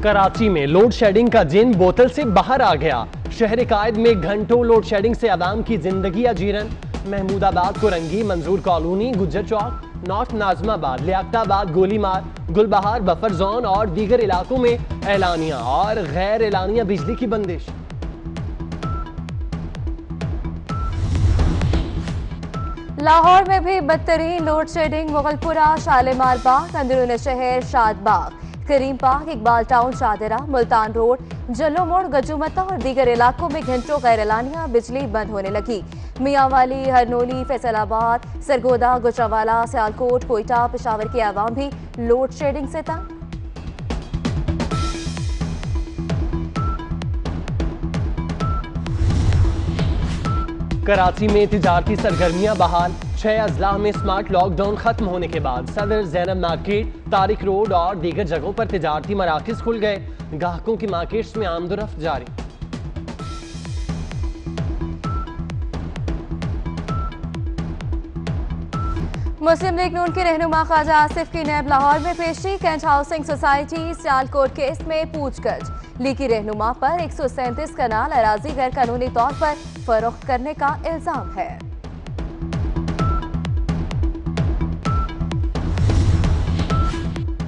कराची में load shedding का जिन बोतल से बाहर आ गया। शहर कायद में घंटों लोड शेडिंग से आवाम की जिंदगी अजीरन। महमूदाबाद को रंगी, मंजूर कॉलोनी, गुज्जर चौक, नॉर्थ नाजमाबाद, लियाकताबाद, गोलीमार, गुलबहार, बफर जोन और दीगर इलाकों में एलानिया और गैर एलानिया बिजली की बंदिश। लाहौर में भी बदतरीन load shedding. Mughalpura, Shalimar Bagh, Androon Shehar Shadbagh, Karim park, Iqbal town, Shahdara, Multan road, Jallo Mor, Gajumatta और दीगर इलाकों में घंटों गैर एलानिया बिजली बंद होने लगी। मियांवाली, हरनोली, फैसलाबाद, सरगोदा, गुजरावाला, सियालकोट, कोयटा, पेशावर के अवाम भी लोड शेडिंग से तंग। कराची में तिजारती सरगर्मियां बहाल। 6 अजला में स्मार्ट लॉकडाउन खत्म होने के बाद सदर, ज़ैनब मार्केट, तारिक रोड और दीगर जगहों पर तिजारती मराकिज खुल गए। गाहकों की मार्केट्स में आमदोरफ्त जारी। मुस्लिम लीग नून के रहनुमा ख्वाजा आसिफ की नैब लाहौर में पेशी। Cantt housing society Sialkot case में पूछगछ। लीगी रहनुमा पर 137 कनाल अराजी गैर कानूनी तौर पर फरोख्त करने का इल्जाम है।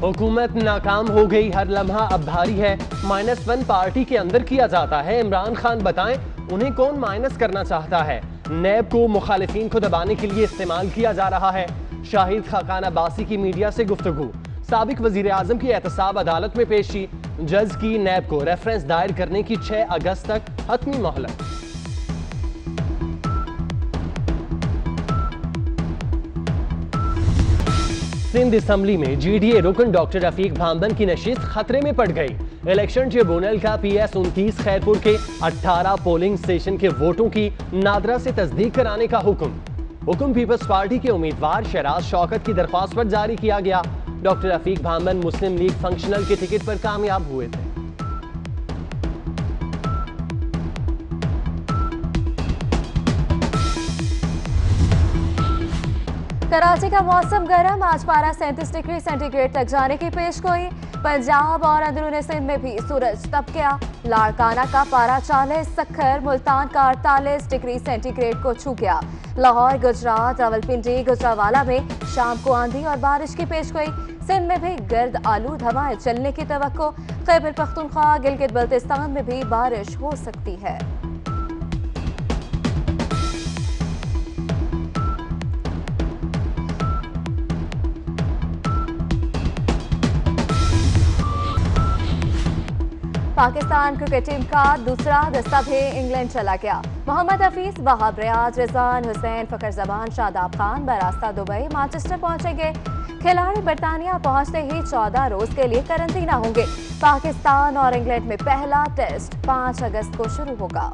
हुकूमत नाकाम हो गई, हर लम्हा अब भारी है। -1 पार्टी के अंदर किया जाता है। इमरान खान बताएं उन्हें कौन माइनस करना चाहता है। नैब को मुखालिफिन को दबाने के लिए इस्तेमाल किया जा रहा है। शाहिद खाकान अब्बासी की मीडिया से गुफ्तगू। साबिक वजीर आजम की एहतसाब अदालत में पेशी। जज की नैब को रेफरेंस दायर करने की 6 अगस्त तक हतमी मोहलत। सिंध असम्बली में GDA रुकन डॉक्टर रफीक भांबन की नशिस्त खतरे में पड़ गई। इलेक्शन ट्रिब्यूनल का PS 29 खैरपुर के 18 पोलिंग स्टेशन के वोटों की नादरा से तस्दीक कराने का हुक्म पीपल्स पार्टी के उम्मीदवार शहराज शौकत की दरख्वास्त पर जारी किया गया। डॉक्टर रफीक भांबन मुस्लिम लीग फंक्शनल के टिकट पर कामयाब हुए थे। कराची का मौसम गर्म। आज पारा 37 डिग्री सेंटीग्रेड तक जाने की पेशगोई। पंजाब और अंदरून सिंध में भी सूरज तप गया। लाड़काना का पारा 40, सक्खर, मुल्तान का 48 डिग्री सेंटीग्रेड को छू गया। लाहौर, गुजरात, रावलपिंडी, गुजरावाला में शाम को आंधी और बारिश की पेशगोई। सिंध में भी गर्द आलूद हवाएं चलने की तवक्को। खैबर पख्तूनख्वा, गिलगित बल्तिस्तान में भी बारिश हो सकती है। पाकिस्तान क्रिकेट टीम का दूसरा दस्ता भी इंग्लैंड चला गया। मोहम्मद हफीज, वहाब रियाज, रिजवान हुसैन, फखर जमान, शादाब खान बरास्ता दुबई मैनचेस्टर पहुंचेंगे। खिलाड़ी बरतानिया पहुंचते ही 14 रोज के लिए करंतना होंगे। पाकिस्तान और इंग्लैंड में पहला टेस्ट 5 अगस्त को शुरू होगा।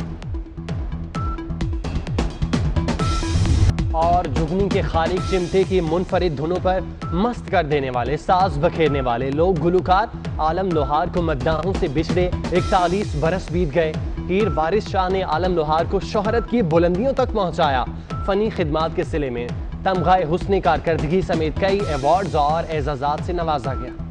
और जुगनी के खालिक चिमटे की मुनफरिद धुनों पर मस्त कर देने वाले, साज बखेरने वाले लोग गुलकार आलम लोहार को मद्दाहों से बिछड़े 41 बरस बीत गए। हीर वारिस शाह ने आलम लोहार को शोहरत की बुलंदियों तक पहुंचाया। फनी खिदमात के सिले में तमगाए हुस्न कारकर्दगी समेत कई अवार्ड्स और एजाजात से नवाजा गया।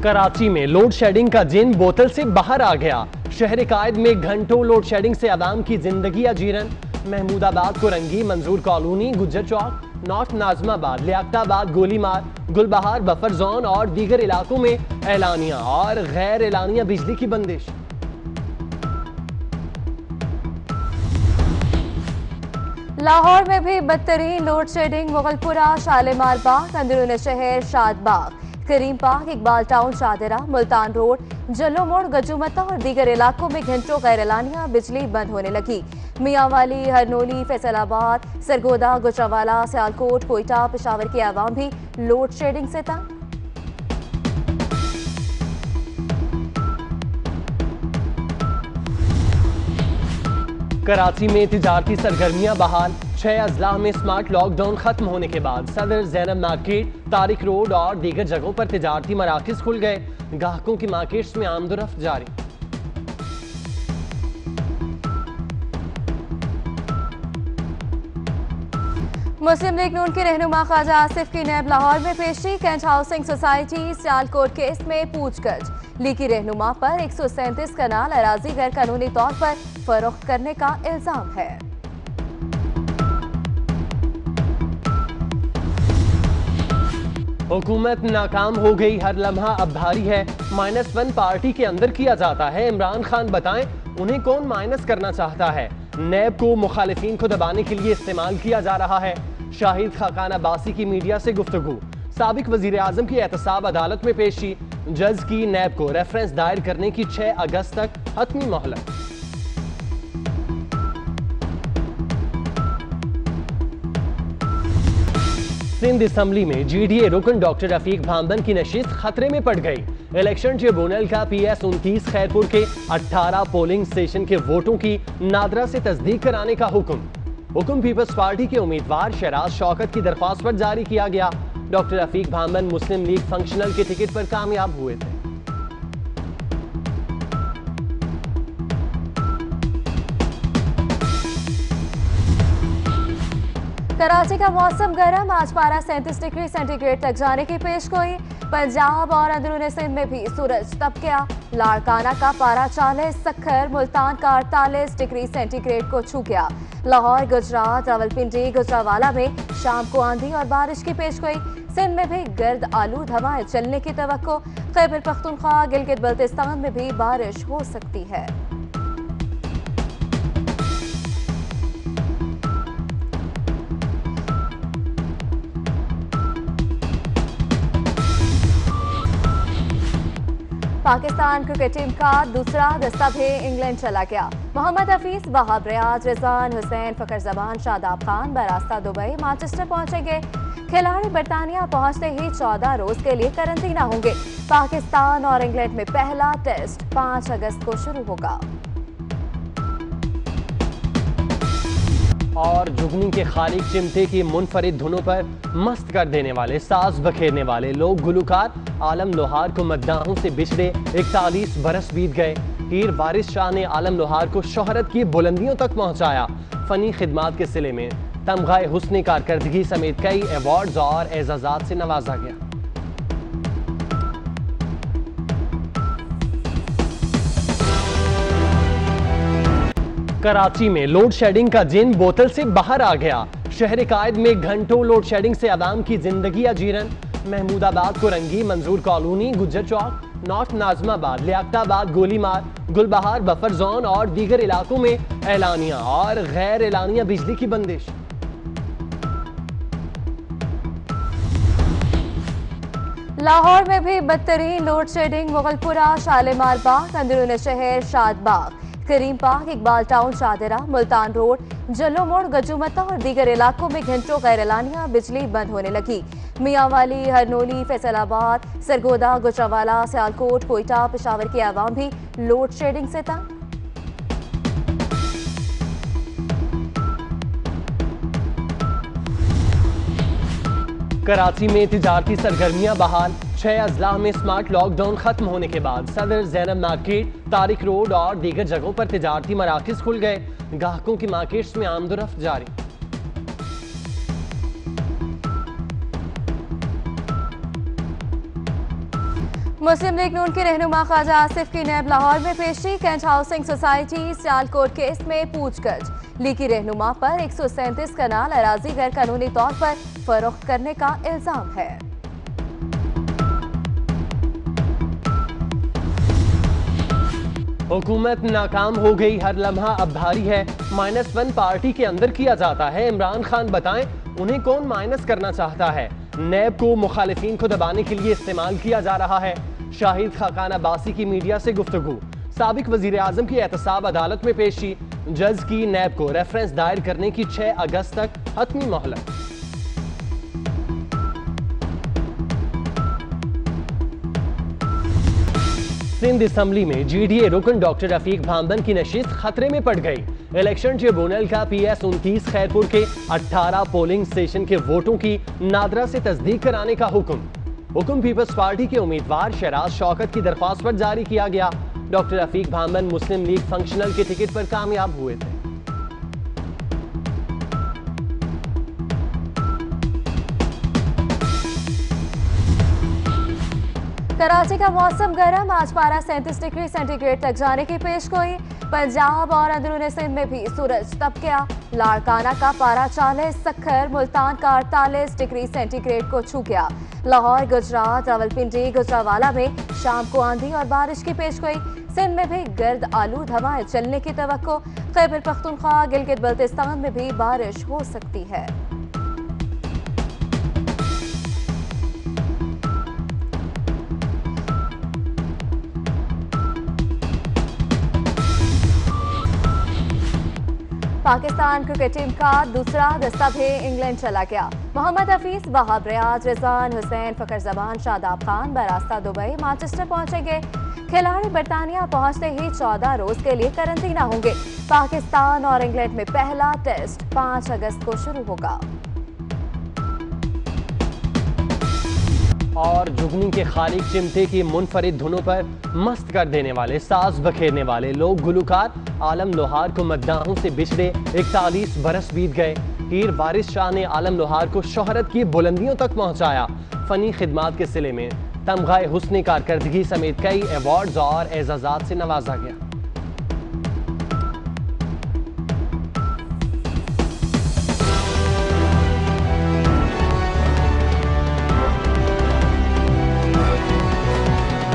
कराची में लोड शेडिंग का जिन बोतल से बाहर आ गया। शहर कायद में घंटों लोड शेडिंग से आवाम की जिंदगी अजीरन। महमूदाबाद को रंगी, मंजूर कॉलोनी, गुज्जर चौक, नॉर्थ नाजमाबाद, लियाकताबाद, गोलीमार, गुलबहार, बफर जोन और दीगर इलाकों में एलानिया और गैर एलानिया बिजली की बंदिश। लाहौर में भी बदतरीन load shedding. Mughalpura, Shalimar Bagh, Androon Shehar Shadbagh, Karim park, Iqbal town, Shahdara, Multan road, Jallo Mor, Gajumatta और दीगर इलाकों में घंटों गैर एलानिया बिजली बंद होने लगी। मियांवाली, हरनोली, फैसलाबाद, सरगोदा, गुजरावाला, सियालकोट, कोयटा, पेशावर के अवाम भी लोड शेडिंग से तंग। कराची में तिजारती सरगर्मियां बहाल। 6 अजला में स्मार्ट लॉकडाउन खत्म होने के बाद सदर, ज़ैनब मार्केट, तारिक रोड और दीगर जगहों पर तिजारती मराकिज खुल गए। गाहकों की मार्केट्स में आमदोरफ्त जारी। मुस्लिम लीग नून के रहनुमा ख्वाजा आसिफ की नैब लाहौर में पेशी। Cantt housing society Sialkot case में पूछगछ। लीगी रहनुमा पर 137 कनाल अराजी गैर कानूनी तौर पर फरोख्त करने का इल्जाम है। हुकूमत नाकाम हो गई, हर लम्हा अब भारी है। -1 पार्टी के अंदर किया जाता है। इमरान खान बताएं उन्हें कौन माइनस करना चाहता है। नैब को मुखालिफिन को दबाने के लिए इस्तेमाल किया जा रहा है। शाहिद खाकान अब्बासी की मीडिया से गुफ्तगू। साबिक वजीर आजम की एहतसाब अदालत में पेशी। जज की नैब को रेफरेंस दायर करने की 6 अगस्त तक हतमी मोहलत। सिंध असम्बली में GDA रुकन डॉक्टर रफीक भामदन की नशिस्त खतरे में पड़ गई। इलेक्शन ट्रिब्यूनल का PS 29 खैरपुर के 18 पोलिंग स्टेशन के वोटों की नादरा से तस्दीक कराने का हुक्म पीपल्स पार्टी के उम्मीदवार शहराज शौकत की दरख्वास्त पर जारी किया गया। डॉक्टर रफीक भामदन मुस्लिम लीग फंक्शनल के टिकट पर कामयाब हुए थे। कराची का मौसम गर्म, आज पारा 37 डिग्री सेंटीग्रेड तक जाने की पेशगोई। पंजाब और अंदरूनी सिंध में भी सूरज तप गया। लाड़काना का पारा 40, सक्खर मुल्तान का 48 डिग्री सेंटीग्रेड को छू गया। लाहौर, गुजरात, रावलपिंडी, गुजरावाला में शाम को आंधी और बारिश की पेशगोई। सिंध में भी गर्द आलूद हवाएं चलने की तवक्को। खैबर पख्तूनख्वा, गिलगित बल्तिस्तान में भी बारिश हो सकती है। पाकिस्तान क्रिकेट टीम का दूसरा दस्ता भी इंग्लैंड चला गया। मोहम्मद हफीज, वहाब रियाज, रिजवान हुसैन, फखर जमान, शादाब खान बरास्ता दुबई मैनचेस्टर पहुंचेंगे। खिलाड़ी बरतानिया पहुंचते ही 14 रोज के लिए करंतना होंगे। पाकिस्तान और इंग्लैंड में पहला टेस्ट 5 अगस्त को शुरू होगा। और जुगनी के खालिक चिमटे की मुनफरिद धुनों पर मस्त कर देने वाले, साज बखेरने वाले लोग गुलकार आलम लोहार को मद्दाहों से बिछड़े 41 बरस बीत गए। हीर वारिस शाह ने आलम लोहार को शोहरत की बुलंदियों तक पहुंचाया। फनी खिदमात के सिले में तमगाए हुस्न कारकर्दगी समेत कई अवार्ड्स और एजाजात से नवाजा गया। कराची में लोड शेडिंग का जिन बोतल से बाहर आ गया। शहर कायद में घंटों लोड शेडिंग से आवाम की जिंदगी अजीरन। महमूदाबाद को रंगी, मंजूर कॉलोनी, गुज्जर चौक, नॉर्थ नाजमाबाद, लियाकताबाद, गोलीमार, गुलबहार, बफर जोन और दीगर इलाकों में एलानिया और गैर एलानिया बिजली की बंदिश। लाहौर में भी बदतरीन load shedding. Mughalpura, Shalimar Bagh, Androon Shehar Shadbagh, Karim park, Iqbal town, Shahdara, Multan road, Jallo Mor, Gajumatta और दीगर इलाकों में घंटों गैर एलानिया बिजली बंद होने लगी। मियांवाली, हरनोली, फैसलाबाद, सरगोदा, गुजरावाला, सियालकोट, कोयटा, पेशावर की आवाम भी लोड शेडिंग से तंग। कराची में तिजारती सरगर्मियां बहाल। 6 अजला में स्मार्ट लॉकडाउन खत्म होने के बाद सदर, ज़ैनब मार्केट, तारिक रोड और दीगर जगहों पर तिजारती मराकिज खुल गए। गाहकों की मार्केट्स में आमदोरफ्त जारी। मुस्लिम लीग नून के रहनुमा ख्वाजा आसिफ की नैब लाहौर में पेशी। Cantt housing society Sialkot case में पूछगछ। लीगी रहनुमा पर 137 कनाल अराजी गैर कानूनी तौर पर फरोख्त करने का इल्जाम है। हुकूमत नाकाम हो गई, हर लम्हा अब भारी है। -1 पार्टी के अंदर किया जाता है। इमरान खान बताएं उन्हें कौन माइनस करना चाहता है। नैब को मुखालिफिन को दबाने के लिए इस्तेमाल किया जा रहा है। शाहिद खाकान अब्बासी की मीडिया से गुफ्तगू। साबिक वजीर आजम की एहतसाब अदालत में पेशी। जज की नैब को रेफरेंस दायर करने की 6 अगस्त तक हतमी मोहलत। सिंध असम्बली में GDA रुकन डॉक्टर रफीक भामदन की नशिस्त खतरे में पड़ गई। इलेक्शन ट्रिब्यूनल का PS 29 खैरपुर के 18 पोलिंग स्टेशन के वोटों की नादरा से तस्दीक कराने का हुक्म पीपल्स पार्टी के उम्मीदवार शहराज शौकत की दरख्वास्त पर जारी किया गया। डॉक्टर रफीक भामदन मुस्लिम लीग फंक्शनल के टिकट पर कामयाब हुए थे। कराची का मौसम गर्म, आज पारा 37 डिग्री सेंटीग्रेड तक जाने की पेशगोई। पंजाब और अंदरूनी सिंध में भी सूरज तप गया। लाड़काना का पारा 40, सक्खर मुल्तान का 48 डिग्री सेंटीग्रेड को छू गया। लाहौर, गुजरात, रावलपिंडी, गुजरावाला में शाम को आंधी और बारिश की पेशगोई। सिंध में भी गर्द आलूद हवाएं चलने की तवक्को। खैबर पख्तूनख्वा, गिलगित बल्तिस्तान में भी बारिश हो सकती है। पाकिस्तान क्रिकेट टीम का दूसरा दस्ता भी इंग्लैंड चला गया। मोहम्मद हफीज, वहाब रियाज, रिजवान हुसैन, फखर जमान, शादाब खान बरास्ता दुबई मैनचेस्टर पहुंचेंगे। खिलाड़ी बरतानिया पहुंचते ही 14 रोज के लिए करंतना होंगे। पाकिस्तान और इंग्लैंड में पहला टेस्ट 5 अगस्त को शुरू होगा। और जुगनी के खालिक चिमटे की मुनफरिद धुनों पर मस्त कर देने वाले, साज बखेरने वाले लोग गुलकार आलम लोहार को मद्दाहों से बिछड़े 41 बरस बीत गए। हीर वारिस शाह ने आलम लोहार को शोहरत की बुलंदियों तक पहुंचाया। फनी खिदमात के सिले में तमगाए हुस्न कारकर्दगी समेत कई अवार्ड्स और एजाज़ात से नवाजा गया।